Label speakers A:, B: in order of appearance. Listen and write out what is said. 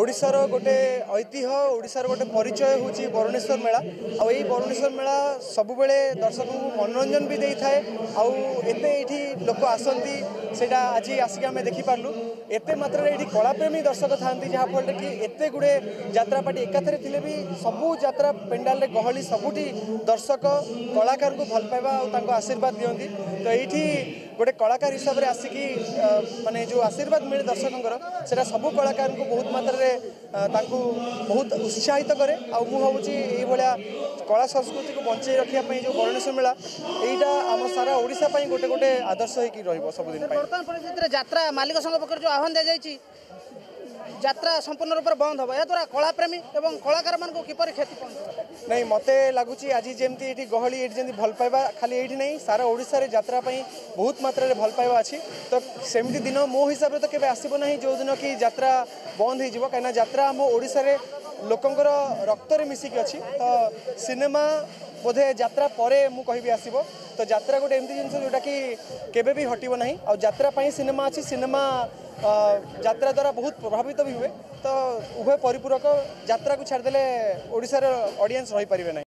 A: ओडिशार गोटे ऐतिह्य ओडिशार गोटे परिचय हूँ बरुणेश्वर मेला आई बरुणेश्वर मेला सब बेले दर्शक को मनोरंजन भी दे थाए आते लोक आसती से आज आसिक आम देखिपारू एत मात्रा ये कलाप्रेमी दर्शक था जहाँफल कि एत गुड़े यात्रापाटी एकाथरे थे भी सबू यात्रा पेंडाल गहली सबुठी दर्शक कलाकार को भल पाइबा और आशीर्वाद दिखती तो ये गोटे कलाकार हिसाब से आसिकी माने जो आशीर्वाद मिले दर्शकों से सबू कलाकार को बहुत मात्रा बहुत उत्साहित करे मुझे भाया कला संस्कृति को बंचाई रखापी जो बरुणेश्वर मेला यहाँ आम सारा ओडिशा गोटे गोटे आदर्श हो सबुदिन
B: बर्तमान परिस्थिति यात्रा मालिक संघ पक्ष जो आह्वान दी जाए यात्रा संपूर्ण रूप से बंद हम याद्वारा कलाप्रेमी और कलाकार मान किपर क्षति पहुँच
A: नहीं मत लगुच आज जमी गहली ये भल पाइबा खाली ये नहीं सारा ओडिशा रे यात्रा बहुत मात्रा भल पाइबा अच्छी तो सेमती दिन मो हिसाब से तो केवे आसब ना जो दिन कि यात्रा बंद हो कहीं यात्रा आम ओडिशा रे लोकंर रक्त रे मिसिकी अच्छी तो सिनेमा बोधे यात्रा पर मुझे आसब तो यात्रा गोटे एमती जिन जोटा कि केबे भी हटब ना और यात्रा सिनेमा अच्छी सिनेमा यात्रा द्वारा बहुत प्रभावित भी हुए तो उभय परिपूरक यात्रा को छाड़देले ओडिशार ऑडियंस रही पारे ना।